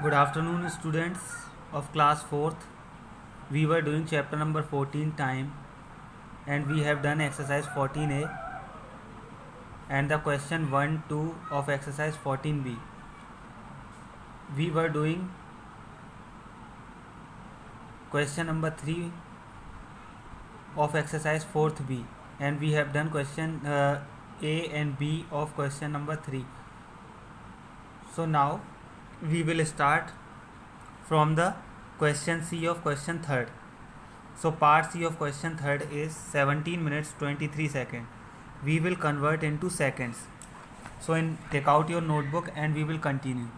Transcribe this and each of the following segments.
Good afternoon, students of class 4th. We were doing chapter number 14 time and we have done exercise 14a and the question 1 2 of exercise 14b. We were doing question number 3 of exercise 4th b and we have done question a and b of question number 3. So now we will start from the question C of question 3rd. So part C of question 3rd is 17 minutes 23 seconds. We will convert into seconds. So take out your notebook and we will continue.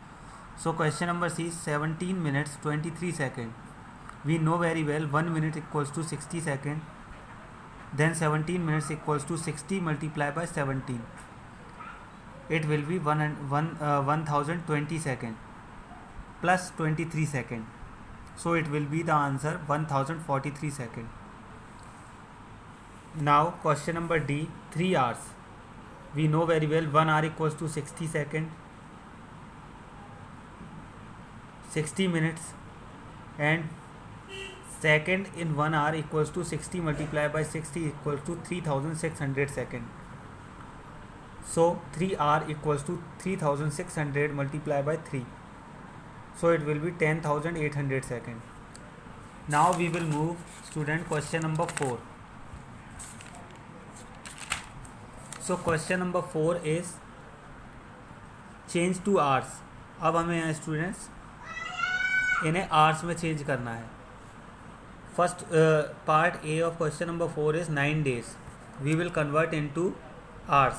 So question number C is 17 minutes 23 seconds. We know very well 1 minute equals to 60 seconds. Then 17 minutes equals to 60 multiplied by 17. It will be 1020 seconds plus 23 seconds. So it will be the answer 1043 seconds. Now question number D, 3 hours. We know very well 1 hour equals to 60 seconds, 60 minutes, and second in 1 hour equals to 60 multiplied by 60 equals to 3600 seconds. So 3 hour equals to 3600 multiplied by 3. So it will be 10,800 seconds. Now we will move student question number 4. So question number 4 is change to hours. अब हमें यहाँ students इन्हें hours में change करना है. First part A of question number 4 is 9 days. We will convert into hours.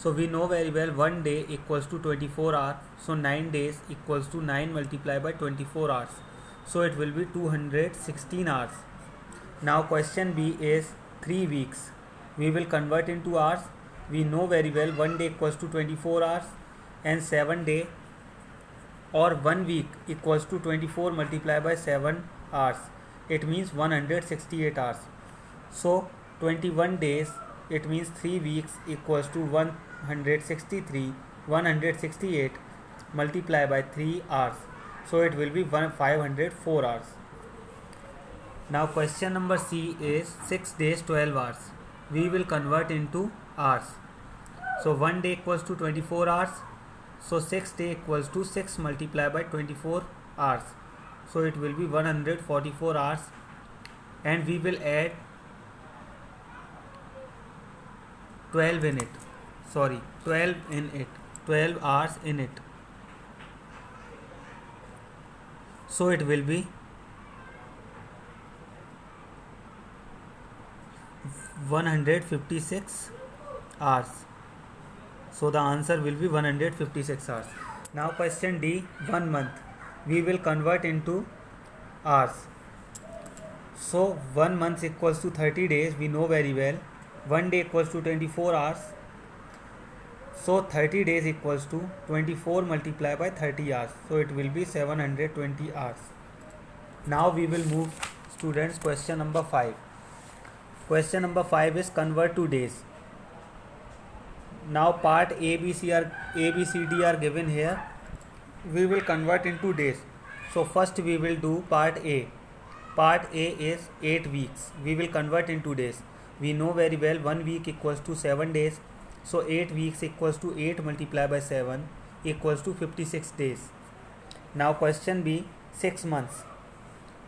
So we know very well 1 day equals to 24 hours. So 9 days equals to 9 multiplied by 24 hours. So it will be 216 hours. Now question B is 3 weeks. We will convert into hours. We know very well 1 day equals to 24 hours and 7 day or 1 week equals to 24 multiplied by 7 hours. It means 168 hours. So 21 days, it means 3 weeks equals to 168 multiplied by 3 hours. So it will be 504 hours. Now question number C is 6 days 12 hours. We will convert into hours. So 1 day equals to 24 hours. So 6 day equals to 6 multiplied by 24 hours. So it will be 144 hours and we will add 12 in it. 12 in it. 12 hours in it. So it will be 156 hours. So the answer will be 156 hours. Now question D, 1 month. We will convert into hours. So 1 month equals to 30 days. We know very well 1 day equals to 24 hours. So 30 days equals to 24 multiplied by 30 hours. So it will be 720 hours. Now we will move students question number 5. Question number 5 is convert to days. Now part A, B, C, D are given here. We will convert into days. So first we will do part A. Part A is 8 weeks. We will convert into days. We know very well 1 week equals to 7 days. So 8 weeks equals to 8 multiplied by 7 equals to 56 days. Now question B, 6 months.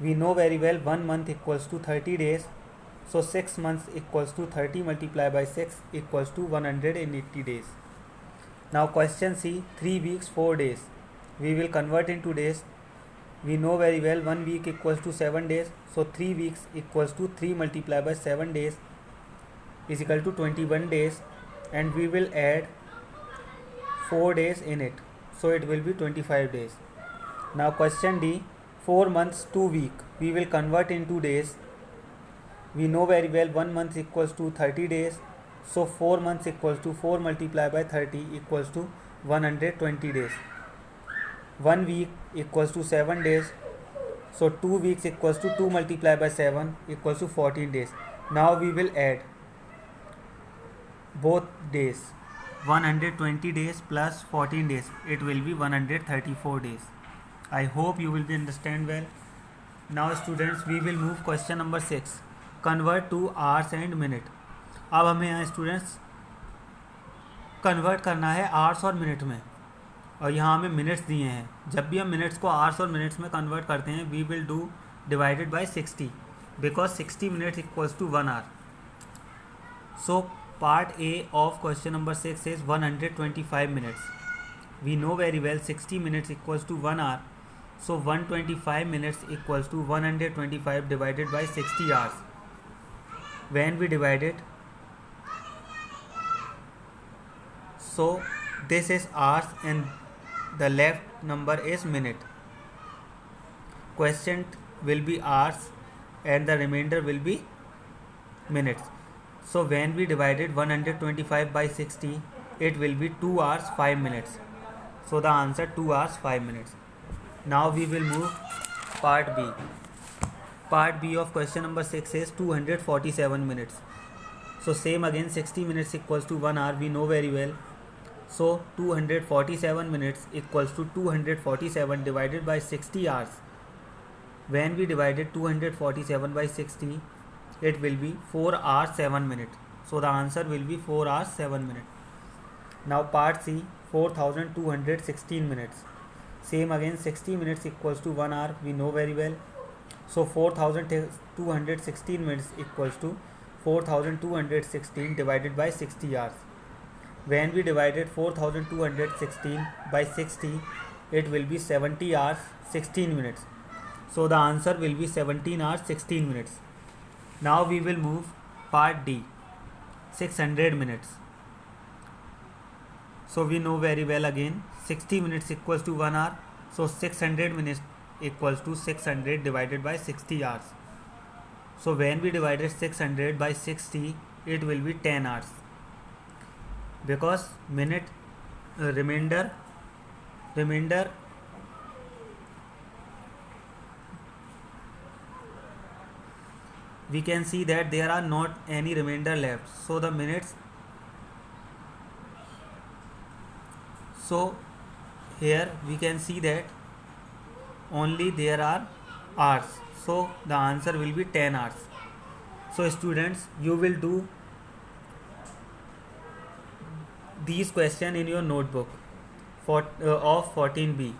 We know very well 1 month equals to 30 days. So 6 months equals to 30 multiplied by 6 equals to 180 days. Now question C, 3 weeks 4 days. We will convert into days. We know very well 1 week equals to 7 days. So 3 weeks equals to 3 multiplied by 7 days is equal to 21 days. And we will add 4 days in it. So it will be 25 days. Now question D, 4 months 2 weeks. We will convert into days. We know very well 1 month equals to 30 days. So 4 months equals to 4 multiplied by 30 equals to 120 days. 1 week equals to 7 days. So 2 weeks equals to 2 multiplied by 7 equals to 14 days. Now we will add both days. 120 days plus 14 days, it will be 134 days. I hope you will be understand well. Now students, we will move question number 6. Convert to hours and minute. अब हमें यहाँ students convert करना है hours और minute में, और यहाँ हमें मिनट्स दिए हैं. जब भी हम मिनट्स को आवर्स और मिनट्स में कन्वर्ट करते हैं, we will do divided by 60 because 60 minutes equals to 1 hour. So part A of question number 6 is 125 minutes. We know very well 60 minutes equals to 1 hour. So 125 minutes equals to 125 divided by 60 hours. When we divide it, so this is hours and the left number is minute. Quotient will be hours and the remainder will be minutes. So when we divided 125 by 60, it will be 2 hours 5 minutes. So the answer 2 hours 5 minutes. Now we will move part B. Part B of question number 6 is 247 minutes. So same again, 60 minutes equals to 1 hour, we know very well. So 247 minutes equals to 247 divided by 60 hours. When we divided 247 by 60, it will be 4 hours 7 minutes. So the answer will be 4 hours 7 minutes. Now part C, 4216 minutes. Same again, 60 minutes equals to 1 hour, we know very well. So 4216 minutes equals to 4216 divided by 60 hours. When we divided 4216 by 60, it will be 70 hours 16 minutes. So the answer will be 17 hours 16 minutes. Now we will move part D, 600 minutes. So we know very well again, 60 minutes equals to 1 hour. So 600 minutes equals to 600 divided by 60 hours. So when we divided 600 by 60, it will be 10 hours. Because minute remainder we can see that there are not any remainder left. So the minutes, so here we can see that only there are hours. So the answer will be 10 hours. So students, you will do these questions in your notebook of 14B,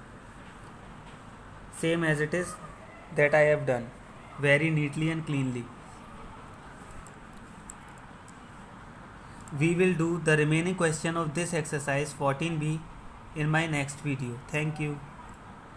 same as it is that I have done, very neatly and cleanly. We will do the remaining question of this exercise 14B in my next video. Thank you.